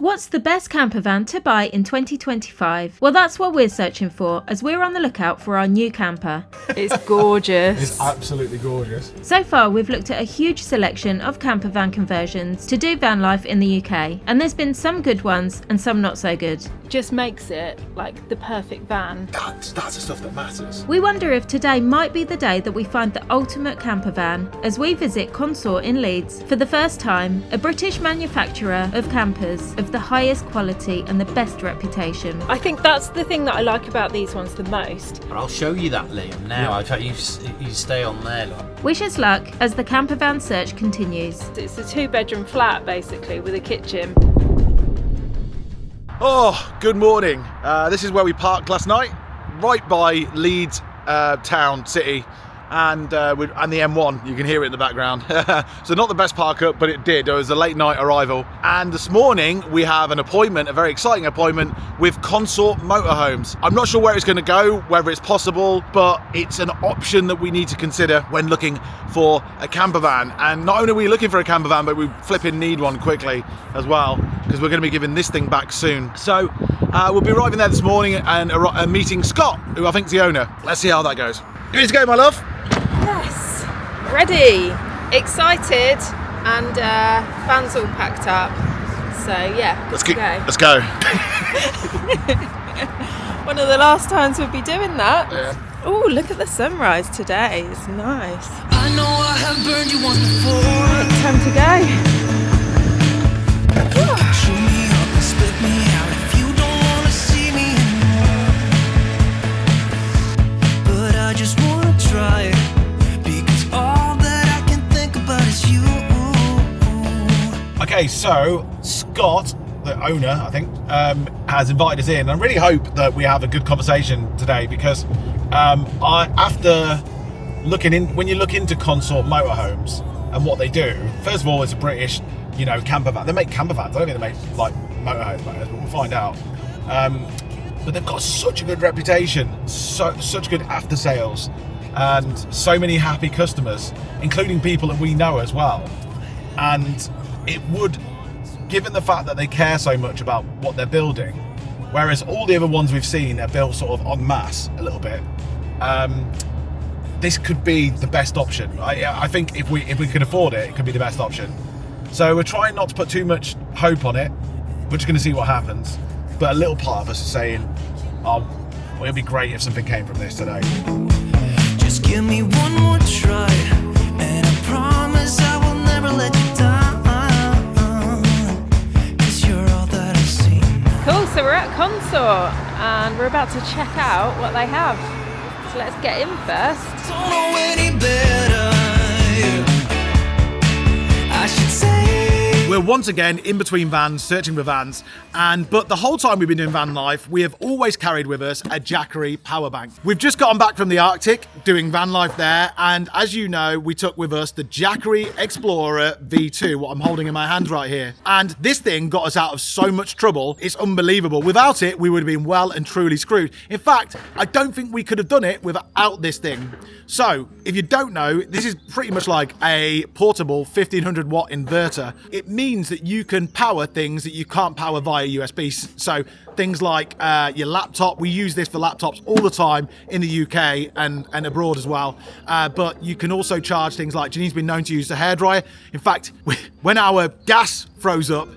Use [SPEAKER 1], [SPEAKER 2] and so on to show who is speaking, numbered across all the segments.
[SPEAKER 1] What's the best camper van to buy in 2025? Well, that's what we're searching for as we're on the lookout for our new camper.
[SPEAKER 2] It's gorgeous.
[SPEAKER 3] It's absolutely gorgeous.
[SPEAKER 1] So far, we've looked at a huge selection of camper van conversions to do van life in the UK, and there's been some good ones and some not so good.
[SPEAKER 2] Just makes it like the perfect van.
[SPEAKER 3] That's the stuff that matters.
[SPEAKER 1] We wonder if today might be the day that we find the ultimate camper van as we visit Consort in Leeds for the first time, a British manufacturer of campers of the highest quality and the best reputation.
[SPEAKER 2] I think that's the thing that I like about these ones the most.
[SPEAKER 4] I'll show you that, Liam, now. In fact, you stay on there. Look.
[SPEAKER 1] Wish us luck as the camper van search continues.
[SPEAKER 2] It's a 2-bedroom flat basically with a kitchen.
[SPEAKER 3] Oh, good morning. This is where we parked last night, right by Leeds town, city, and the M1. You can hear it in the background. So not the best park up, but it did. It was a late night arrival. And this morning we have an appointment, a very exciting appointment with Consort Motorhomes. I'm not sure where it's going to go, whether it's possible, but it's an option that we need to consider when looking for a camper van. And not only are we looking for a camper van, but we flipping need one quickly as well, because we're going to be giving this thing back soon. So we'll be arriving there this morning and meeting Scott, who I think is the owner. Let's see how that goes. You ready to go, my love?
[SPEAKER 2] Yes, ready, excited, and van's all packed up. So yeah,
[SPEAKER 3] Let's
[SPEAKER 2] go.
[SPEAKER 3] go.
[SPEAKER 2] One of the last times we'll be doing that.
[SPEAKER 3] Yeah.
[SPEAKER 2] Oh, look at the sunrise today. It's nice.
[SPEAKER 5] I know I have burned you once before.
[SPEAKER 2] Time to go.
[SPEAKER 5] Chew me up and spit me out if you don't wanna see me anymore. But I just wanna try it because all that I can think about is you.
[SPEAKER 3] Okay, so Scott, the owner, I think, has invited us in. I really hope that we have a good conversation today because after looking in, when you look into Consort Motorhomes and what they do, first of all, it's a British, camper van. They make camper vans. I don't think they make like motorhomes, but we'll find out. But they've got such a good reputation, such good after sales, and so many happy customers, including people that we know as well. And it would, given the fact that they care so much about what they're building, whereas all the other ones we've seen are built sort of en masse a little bit, this could be the best option. I think if we can afford it, it could be the best option. So we're trying not to put too much hope on it. We're just going to see what happens. But a little part of us is saying, well, it'd be great if something came from this today.
[SPEAKER 5] Just give me one more try, and I promise I will never let you down. 'Cause you're all that I see.
[SPEAKER 2] Cool, so we're at Consort and we're about to check out what they have. So let's get in first.
[SPEAKER 5] Don't know any better. I should say.
[SPEAKER 3] We're once again in between vans, searching for vans, but the whole time we've been doing van life, we have always carried with us a Jackery power bank. We've just gotten back from the Arctic, doing van life there, and as you know, we took with us the Jackery Explorer V2, what I'm holding in my hand right here. And this thing got us out of so much trouble, it's unbelievable. Without it, we would have been well and truly screwed. In fact, I don't think we could have done it without this thing. So, if you don't know, this is pretty much like a portable 1500 watt inverter. It means that you can power things that you can't power via USB. So things like your laptop, we use this for laptops all the time in the UK and abroad as well. But you can also charge things like, Janine's been known to use the hairdryer. In fact, when our gas froze up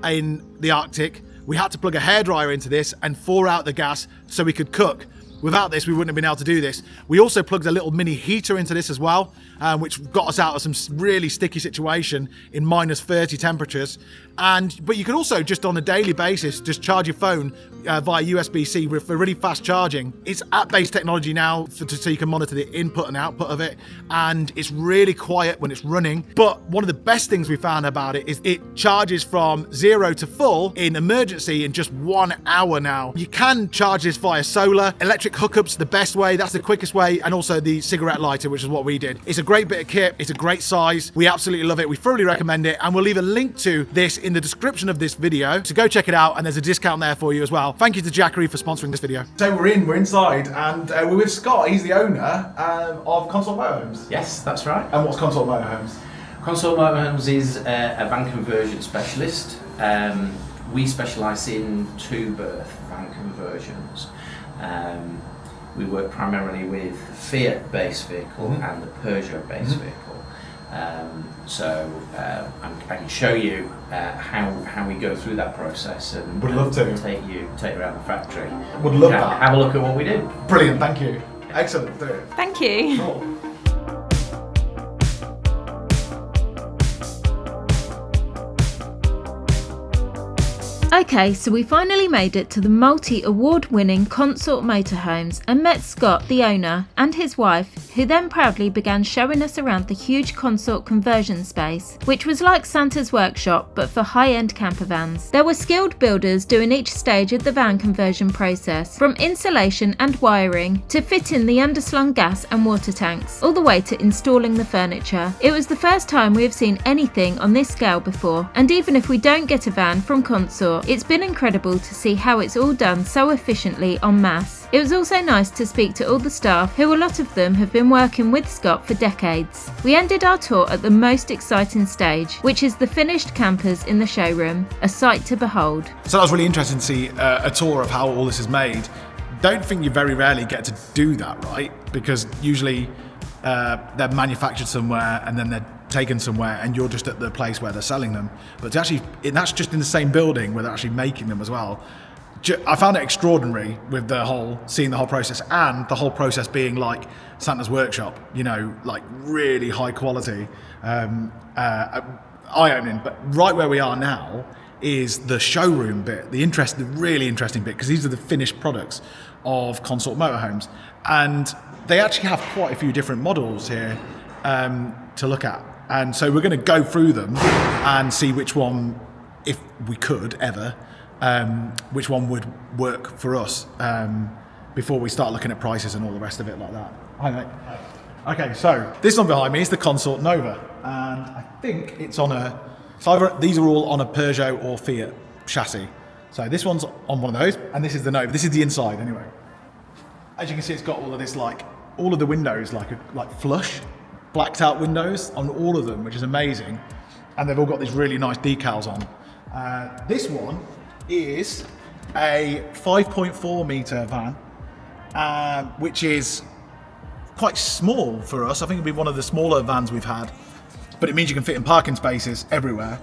[SPEAKER 3] in the Arctic, we had to plug a hairdryer into this and thaw out the gas so we could cook. Without this, we wouldn't have been able to do this. We also plugged a little mini heater into this as well, which got us out of some really sticky situation in -30 temperatures. But you can also, just on a daily basis, just charge your phone via USB-C for really fast charging. It's app-based technology now, so you can monitor the input and output of it, and it's really quiet when it's running. But one of the best things we found about it is it charges from 0 to full in emergency in just 1 hour now. You can charge this via solar. Electric hookups the best way, that's the quickest way, and also the cigarette lighter, which is what we did. It's a great bit of kit, it's a great size, we absolutely love it, we thoroughly recommend it, and we'll leave a link to this in the description of this video, so go check it out, and there's a discount there for you as well. Thank you to Jackery for sponsoring this video. So we're inside, and we're with Scott. He's the owner of Consort Motorhomes.
[SPEAKER 4] Yes, that's right.
[SPEAKER 3] And what's Consort Motorhomes?
[SPEAKER 4] Consort Motorhomes is a van conversion specialist. We specialise in two-berth van conversions. We work primarily with Fiat-based vehicle and the Peugeot-based vehicle. I can show you how we go through that process and
[SPEAKER 3] Would love to.
[SPEAKER 4] take you around the factory.
[SPEAKER 3] Would love that.
[SPEAKER 4] Have a look at what we do.
[SPEAKER 3] Brilliant, thank you. Excellent, do it.
[SPEAKER 2] Thank you.
[SPEAKER 3] Cool.
[SPEAKER 1] Okay, so we finally made it to the multi-award-winning Consort Motorhomes and met Scott, the owner, and his wife, who then proudly began showing us around the huge Consort conversion space, which was like Santa's workshop but for high-end campervans. There were skilled builders doing each stage of the van conversion process, from insulation and wiring to fitting the underslung gas and water tanks, all the way to installing the furniture. It was the first time we have seen anything on this scale before, and even if we don't get a van from Consort, it's been incredible to see how it's all done so efficiently en masse. It was also nice to speak to all the staff, who a lot of them have been working with Scott for decades. We ended our tour at the most exciting stage, which is the finished campers in the showroom, a sight to behold.
[SPEAKER 3] So that was really interesting to see a tour of how all this is made. Don't think you very rarely get to do that, right? Because usually they're manufactured somewhere and then they're taken somewhere and you're just at the place where they're selling them. But to actually, that's just in the same building where they're actually making them as well. I found it extraordinary with seeing the whole process, and the whole process being like Santa's workshop, like really high quality, eye-opening. But right where we are now is the showroom bit, the really interesting bit, because these are the finished products of Consort Motorhomes. And they actually have quite a few different models here to look at. And so we're going to go through them and see which one, if we could ever, which one would work for us before we start looking at prices and all the rest of it like that. Hi, mate. Okay, so this one behind me is the Consort Nova, and I think it's on these are all on a Peugeot or Fiat chassis. So this one's on one of those, and this is the Nova. This is the inside anyway. As you can see, it's got all of this, all of the windows like flush, blacked out windows on all of them, which is amazing. And they've all got these really nice decals on. This one is a 5.4 metre van, which is quite small for us. I think it'll be one of the smaller vans we've had, but it means you can fit in parking spaces everywhere.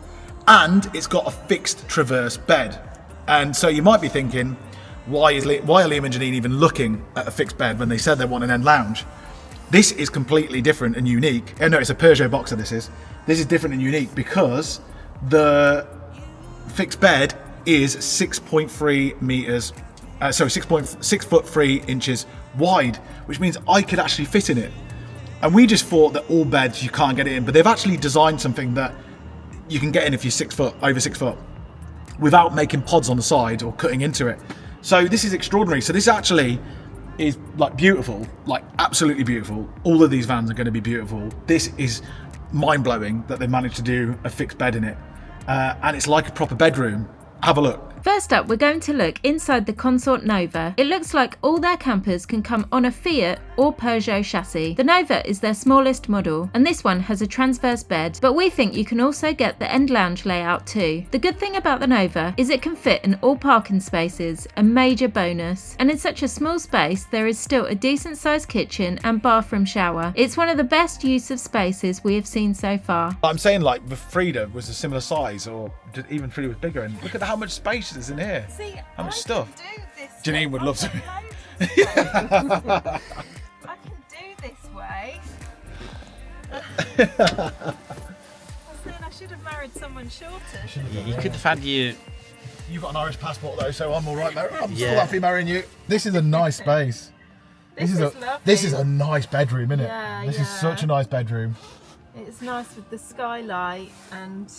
[SPEAKER 3] And it's got a fixed traverse bed. And so you might be thinking, why are Liam and Janine even looking at a fixed bed when they said they want an end lounge? This is completely different and unique. Oh no, it's a Peugeot Boxer this is. This is different and unique because the fixed bed is 6.3 meters, 6 foot 3 inches wide, which means I could actually fit in it. And we just thought that all beds you can't get it in, but they've actually designed something that you can get in if you're over 6 foot, without making pods on the side or cutting into it. So this is extraordinary. So this actually is beautiful, absolutely beautiful. All of these vans are going to be beautiful. This is mind-blowing that they managed to do a fixed bed in it, and it's like a proper bedroom. Have a look.
[SPEAKER 1] First up, we're going to look inside the Consort Nova. It looks like all their campers can come on a Fiat or Peugeot chassis. The Nova is their smallest model, and this one has a transverse bed, but we think you can also get the end lounge layout too. The good thing about the Nova is it can fit in all parking spaces, a major bonus. And in such a small space, there is still a decent sized kitchen and bathroom shower. It's one of the best use of spaces we have seen so far.
[SPEAKER 3] I'm saying the Frida was a similar size, or even Frida was bigger, and look at how much space is in here.
[SPEAKER 2] See,
[SPEAKER 3] how much stuff. Janine would love to.
[SPEAKER 2] I can do this way. I was saying I should have married someone shorter.
[SPEAKER 4] You could have had you.
[SPEAKER 3] You've got an Irish passport though, so I'm all right. I'm still happy marrying you. This is a nice space.
[SPEAKER 2] This is lovely.
[SPEAKER 3] This is a nice bedroom, isn't it?
[SPEAKER 2] Yeah,
[SPEAKER 3] this is such a nice bedroom.
[SPEAKER 2] It's nice with the skylight and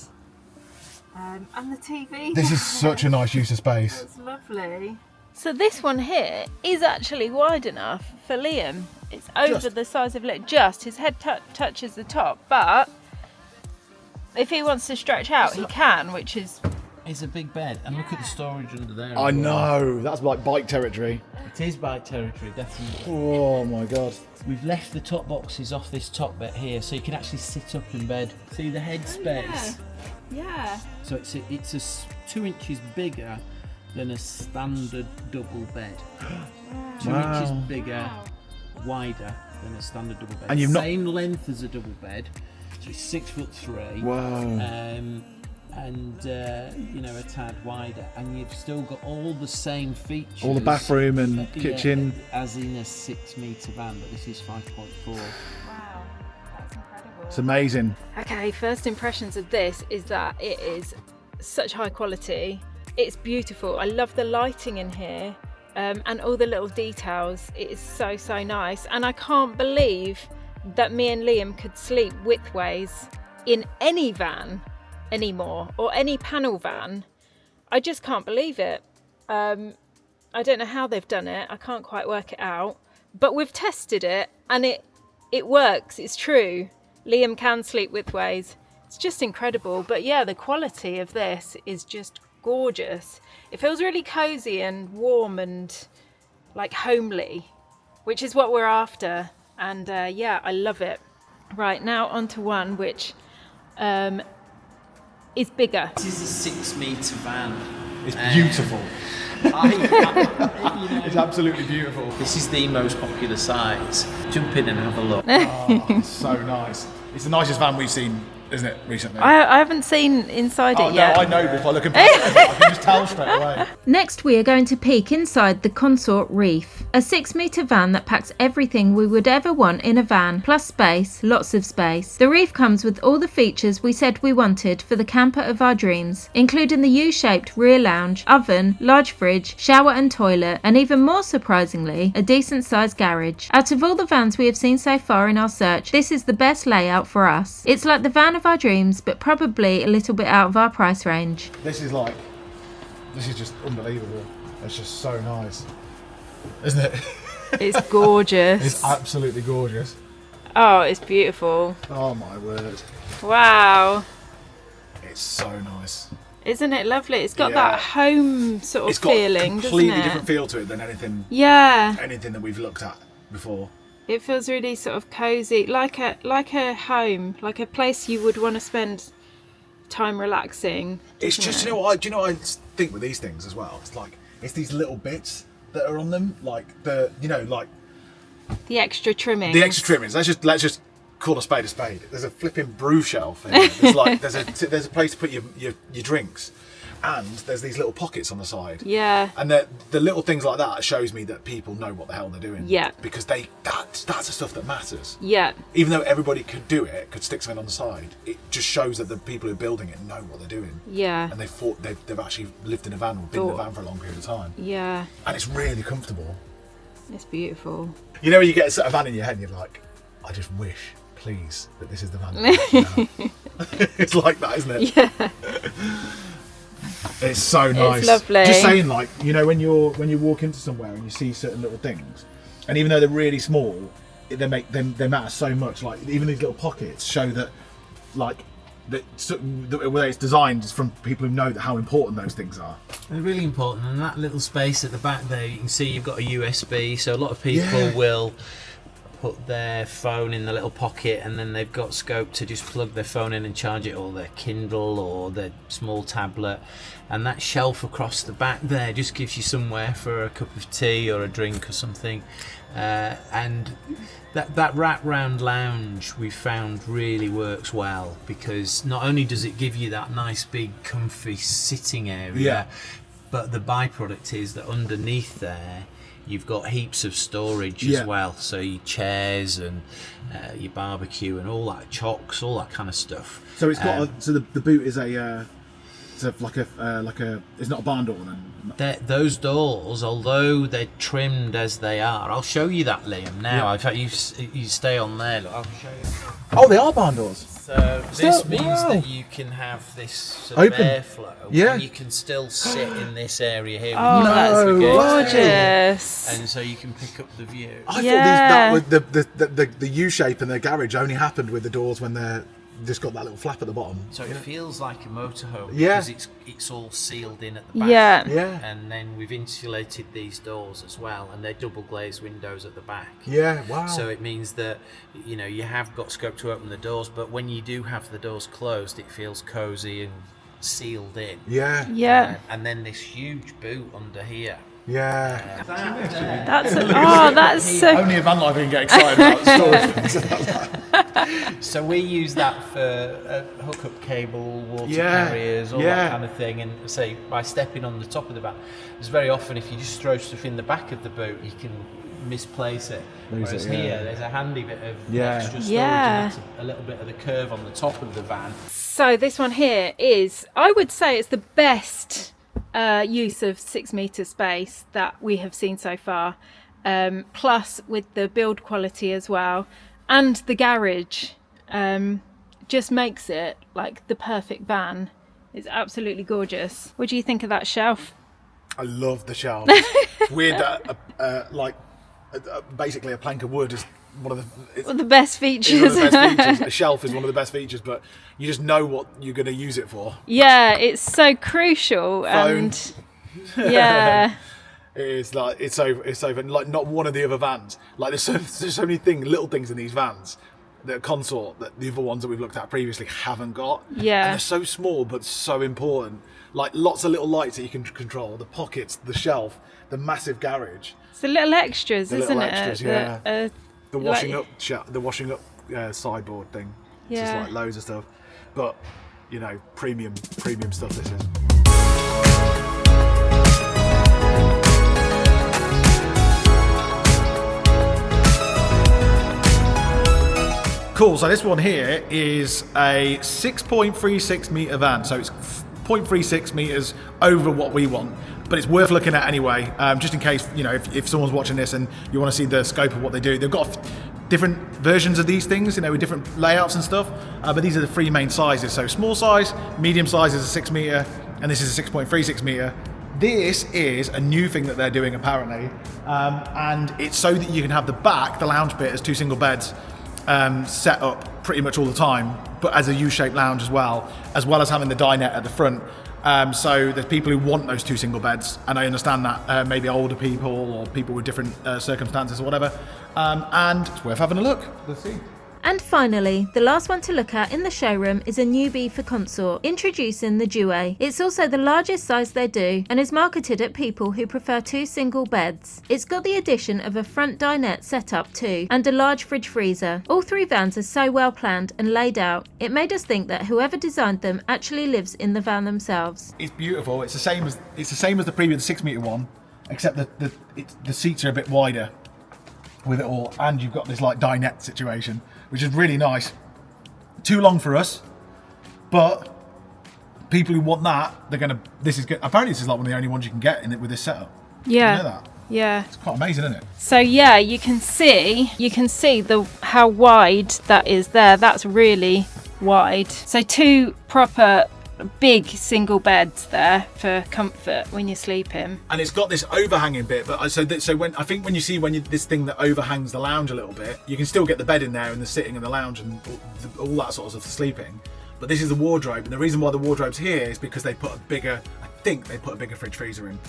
[SPEAKER 2] the TV.
[SPEAKER 3] This is such a nice use of space.
[SPEAKER 2] It's lovely. So this one here is actually wide enough for Liam. It's over the size of his head touches the top, but if he wants to stretch out, he can, which is...
[SPEAKER 4] It's a big bed, and look at the storage under there.
[SPEAKER 3] I know, that's like bike territory.
[SPEAKER 4] It is bike territory, definitely.
[SPEAKER 3] Oh my god.
[SPEAKER 4] We've left the top boxes off this top bit here, so you can actually sit up in bed. See the head space?
[SPEAKER 2] Yeah.
[SPEAKER 4] So it's 2 inches bigger than a standard double bed. 2 inches bigger, wider than a standard double bed.
[SPEAKER 3] And you've
[SPEAKER 4] same length as a double bed, so it's 6'3".
[SPEAKER 3] Wow.
[SPEAKER 4] And a tad wider, and you've still got all the same features.
[SPEAKER 3] All the bathroom and kitchen.
[SPEAKER 4] As in a 6 metre van, but this is 5.4.
[SPEAKER 2] Wow, that's incredible.
[SPEAKER 3] It's amazing.
[SPEAKER 2] Okay, first impressions of this is that it is such high quality. It's beautiful. I love the lighting in here, and all the little details. It is so nice, and I can't believe that me and Liam could sleep widthways in any van anymore, or any panel van. I just can't believe it. I don't know how they've done it. I can't quite work it out, but we've tested it and it works. It's true. Liam can sleep widthways. It's just incredible. But yeah, the quality of this is just gorgeous. It feels really cozy and warm and like homely, which is what we're after. And yeah, I love it. Right, now onto one which is bigger.
[SPEAKER 4] This is a 6 metre van.
[SPEAKER 3] It's beautiful. It's absolutely beautiful.
[SPEAKER 4] This is the most popular size. Jump in and have a look.
[SPEAKER 3] Oh, it's so nice. It's the nicest van we've seen, isn't it, recently?
[SPEAKER 2] I haven't seen inside it yet.
[SPEAKER 3] I know, if I look at it, I can just tell straight away.
[SPEAKER 1] Next, we are going to peek inside the Consort Reef, a 6 metre van that packs everything we would ever want in a van, plus space, lots of space. The Reef comes with all the features we said we wanted for the camper of our dreams, including the U-shaped rear lounge, oven, large fridge, shower and toilet, and even more surprisingly, a decent sized garage. Out of all the vans we have seen so far in our search, this is the best layout for us. It's like the van of our dreams, but probably a little bit out of our price range.
[SPEAKER 3] This is just unbelievable. It's just so nice, isn't it?
[SPEAKER 2] It's gorgeous.
[SPEAKER 3] It's absolutely gorgeous.
[SPEAKER 2] Oh, it's beautiful.
[SPEAKER 3] Oh my word.
[SPEAKER 2] Wow.
[SPEAKER 3] It's so nice.
[SPEAKER 2] Isn't it lovely? It's got
[SPEAKER 3] Yeah.
[SPEAKER 2] that home sort of
[SPEAKER 3] It's got
[SPEAKER 2] feeling,
[SPEAKER 3] a completely
[SPEAKER 2] doesn't it?
[SPEAKER 3] different feel to it than anything that we've looked at before.
[SPEAKER 2] It feels really sort of cozy, like a home, like a place you would want to spend time relaxing.
[SPEAKER 3] It's
[SPEAKER 2] doesn't
[SPEAKER 3] just,
[SPEAKER 2] it?
[SPEAKER 3] you know what I think with these things as well? It's these little bits that are on them, like
[SPEAKER 2] the extra trimmings.
[SPEAKER 3] the extra trimmings. Let's just call a spade a spade. There's a flipping brew shelf in there. There's a place to put your drinks, and there's these little pockets on the side.
[SPEAKER 2] Yeah.
[SPEAKER 3] And the little things like that shows me that people know what the hell they're doing.
[SPEAKER 2] Yeah.
[SPEAKER 3] Because that's the stuff that matters.
[SPEAKER 2] Yeah.
[SPEAKER 3] Even though everybody could do it, could stick something on the side, it just shows that the people who are building it know what they're doing.
[SPEAKER 2] Yeah.
[SPEAKER 3] And they've actually lived in a van or been in a van for a long period of time.
[SPEAKER 2] Yeah.
[SPEAKER 3] And it's really comfortable.
[SPEAKER 2] It's beautiful.
[SPEAKER 3] You know when you get a van in your head and you're like, I just wish, please, that this is the van. That it's like that, isn't it?
[SPEAKER 2] Yeah.
[SPEAKER 3] It's so nice.
[SPEAKER 2] It's lovely.
[SPEAKER 3] Just saying, like, you know, when you walk into somewhere and you see certain little things, and even though they're really small, they matter so much. Like even these little pockets show that, like, the way it's designed is from people who know how important those things are.
[SPEAKER 4] They're really important, and that little space at the back there, you can see you've got a USB, so a lot of people will put their phone in the little pocket, and then they've got scope to just plug their phone in and charge it, or their Kindle or their small tablet. And that shelf across the back there just gives you somewhere for a cup of tea or a drink or something. And that wrap round lounge we found really works well, because not only does it give you that nice big comfy sitting area, but the byproduct is that underneath there you've got heaps of storage as well, so your chairs and your barbecue and all that chocks, all that kind of stuff.
[SPEAKER 3] So it's got the boot is it's not a barn door then.
[SPEAKER 4] Those doors, although they're trimmed as they are, I'll show you that, Liam. Now, in fact, you stay on there. Look, I'll show you.
[SPEAKER 3] Oh, they are barn doors.
[SPEAKER 4] So this means that you can have this sort of airflow.
[SPEAKER 3] Yeah.
[SPEAKER 4] And you can still sit in this area here.
[SPEAKER 2] Oh, that's gorgeous.
[SPEAKER 4] And so you can pick up the view.
[SPEAKER 3] I thought that the U shape in their garage only happened with the doors when they're just got that little flap at the bottom.
[SPEAKER 4] So it feels like a motorhome
[SPEAKER 3] Yeah.
[SPEAKER 4] because it's all sealed in at the back.
[SPEAKER 2] Yeah.
[SPEAKER 3] Yeah.
[SPEAKER 4] And then we've insulated these doors as well, and they're double glazed windows at the back.
[SPEAKER 3] Yeah, wow.
[SPEAKER 4] So it means that you have got scope to open the doors, but when you do have the doors closed, it feels cosy and sealed in.
[SPEAKER 3] Yeah.
[SPEAKER 2] Yeah.
[SPEAKER 4] And then this huge boot under here.
[SPEAKER 3] Yeah.
[SPEAKER 2] That's so.
[SPEAKER 3] Only a van life can get excited about storage.
[SPEAKER 4] So we use that for hookup cable, water
[SPEAKER 3] Yeah,
[SPEAKER 4] carriers, all
[SPEAKER 3] yeah.
[SPEAKER 4] that kind of thing. And say by stepping on the top of the van, there's very often if you just throw stuff in the back of the boot, you can misplace it. Whereas here, there's a handy bit of extra storage,
[SPEAKER 2] Yeah.
[SPEAKER 4] and that's a little bit of the curve on the top of the van.
[SPEAKER 2] So this one here is, I would say, it's the best use of 6 metre space that we have seen so far. Plus with the build quality as well, and the garage just makes it like the perfect van. It's absolutely gorgeous. What do you think of that shelf?
[SPEAKER 3] I love the shelf. Weird that basically a plank of wood is one of the
[SPEAKER 2] One of the best
[SPEAKER 3] it's one
[SPEAKER 2] features.
[SPEAKER 3] of the best features. A shelf is one of the best features, but you just know what you're going to use it for.
[SPEAKER 2] Yeah, it's so crucial. And yeah.
[SPEAKER 3] It's like it's over like not one of the other vans. Like there's so many little things in these vans that Consort that the other ones that we've looked at previously haven't got.
[SPEAKER 2] Yeah.
[SPEAKER 3] And they're so small but so important. Like lots of little lights that you can control, the pockets, the shelf, the massive garage,
[SPEAKER 2] It's the little extras,
[SPEAKER 3] The
[SPEAKER 2] isn't
[SPEAKER 3] little
[SPEAKER 2] it?
[SPEAKER 3] extras, yeah. the washing
[SPEAKER 2] Like-
[SPEAKER 3] up, the washing up sideboard thing. It's just
[SPEAKER 2] Yeah.
[SPEAKER 3] like loads of stuff. But premium stuff. This is. Cool, so this one here is a 6.36 metre van, so it's 0.36 metres over what we want, but it's worth looking at anyway, just in case, if someone's watching this and you want to see the scope of what they do. They've got different versions of these things, with different layouts and stuff, but these are the three main sizes. So small size, medium size is a 6 metre, and this is a 6.36 metre. This is a new thing that they're doing apparently, and it's so that you can have the lounge bit, as 2 single beds, set up pretty much all the time, but as a U-shaped lounge as well as having the dinette at the front. So there's people who want those 2 single beds, and I understand that maybe older people or people with different circumstances or whatever, and it's worth having a look. Let's see.
[SPEAKER 1] And finally, the last one to look at in the showroom is a newbie for Consort, introducing the Duet. It's also the largest size they do and is marketed at people who prefer 2 single beds. It's got the addition of a front dinette setup too, and a large fridge freezer. All 3 vans are so well planned and laid out, it made us think that whoever designed them actually lives in the van themselves.
[SPEAKER 3] It's beautiful. It's the same as the previous 6 metre one, except that the seats are a bit wider with it all, and you've got this like dinette situation, which is really nice. Too long for us, but people who want that, this is good. Apparently this is like one of the only ones you can get in it with this setup.
[SPEAKER 2] Yeah.
[SPEAKER 3] You know that?
[SPEAKER 2] Yeah.
[SPEAKER 3] It's quite amazing, isn't it?
[SPEAKER 2] So yeah, you can see how wide that is there. That's really wide. So 2 proper big single beds there for comfort when you're sleeping.
[SPEAKER 3] And it's got this overhanging bit, but this thing that overhangs the lounge a little bit, you can still get the bed in there and the sitting and the lounge and all that sort of stuff for sleeping. But this is the wardrobe, and the reason why the wardrobe's here is because they put a bigger fridge freezer in.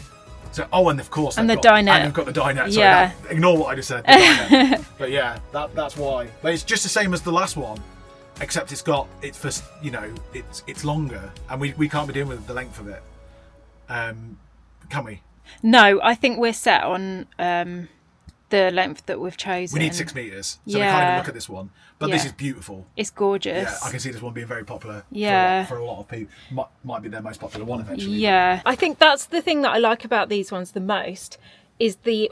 [SPEAKER 3] So, and of course,
[SPEAKER 2] And
[SPEAKER 3] they've
[SPEAKER 2] the
[SPEAKER 3] got the dinette. Sorry,
[SPEAKER 2] Yeah.
[SPEAKER 3] ignore what I just said. The dinette. But yeah, that's why. But it's just the same as the last one, except it's longer, and we can't be dealing with the length of it. Can we?
[SPEAKER 2] No, I think we're set on the length that we've chosen.
[SPEAKER 3] We need 6 metres, so we
[SPEAKER 2] Yeah.
[SPEAKER 3] can't even look at this one. But this
[SPEAKER 2] Yeah.
[SPEAKER 3] is beautiful.
[SPEAKER 2] It's gorgeous.
[SPEAKER 3] Yeah, I can see this one being very popular.
[SPEAKER 2] Yeah.
[SPEAKER 3] For a lot of people, might be their most popular one eventually.
[SPEAKER 2] Yeah, I think that's the thing that I like about these ones the most, is the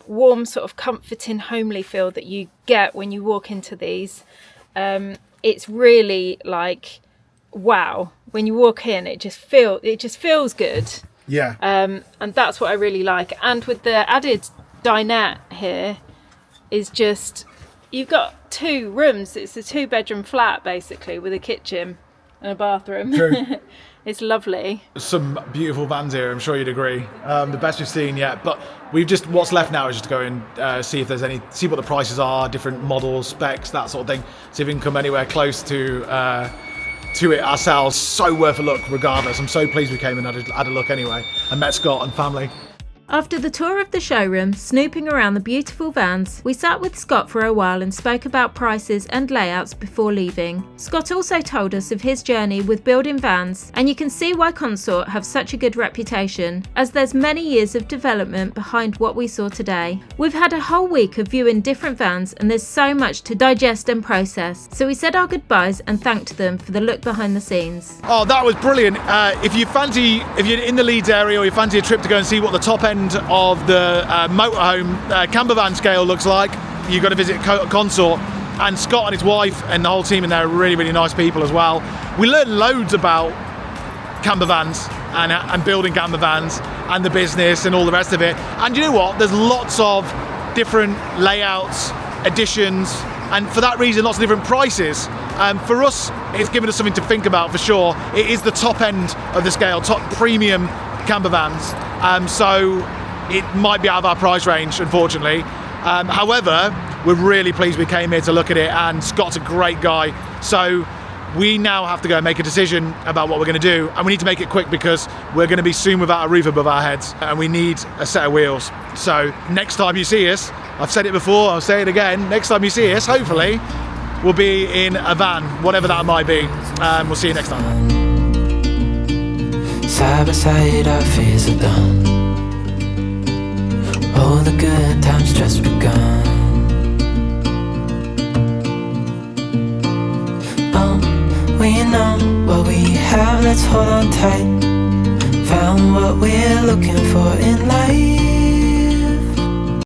[SPEAKER 2] warm sort of comforting homely feel that you get when you walk into these. It's really like, wow, when you walk in it just feels good.
[SPEAKER 3] Yeah.
[SPEAKER 2] And that's what I really like. And with the added dinette here, is just, you've got 2 rooms. It's a 2-bedroom flat basically with a kitchen and a bathroom.
[SPEAKER 3] True.
[SPEAKER 2] It's lovely.
[SPEAKER 3] Some beautiful vans here, I'm sure you'd agree. The best we've seen yet, but what's left now is just to go and see what the prices are, different models, specs, that sort of thing. See if we can come anywhere close to it ourselves. So worth a look regardless. I'm so pleased we came and had a look anyway and met Scott and family.
[SPEAKER 1] After the tour of the showroom, snooping around the beautiful vans, we sat with Scott for a while and spoke about prices and layouts before leaving. Scott also told us of his journey with building vans, and you can see why Consort have such a good reputation, as there's many years of development behind what we saw today. We've had a whole week of viewing different vans and there's so much to digest and process, so we said our goodbyes and thanked them for the look behind the scenes.
[SPEAKER 3] Oh, that was brilliant. If you're in the Leeds area or you fancy a trip to go and see what the top end of the motorhome campervan scale looks like, you've got to visit Consort. And Scott and his wife and the whole team in there are really, really nice people as well. We learned loads about campervans and building campervans and the business and all the rest of it. And you know what? There's lots of different layouts, additions, and for that reason, lots of different prices. For us, it's given us something to think about for sure. It is the top end of the scale, top premium campervans. So it might be out of our price range, unfortunately. However, we're really pleased we came here to look at it, and Scott's a great guy. So we now have to go and make a decision about what we're going to do, and we need to make it quick because we're going to be soon without a roof above our heads, and we need a set of wheels. So next time you see us, I've said it before, I'll say it again, next time you see us, hopefully, we'll be in a van, whatever that might be. We'll see you next time.
[SPEAKER 5] Side by side, our fears are done. All the good times just begun. Oh, we know what we have, let's hold on tight. Found what we're looking for in life.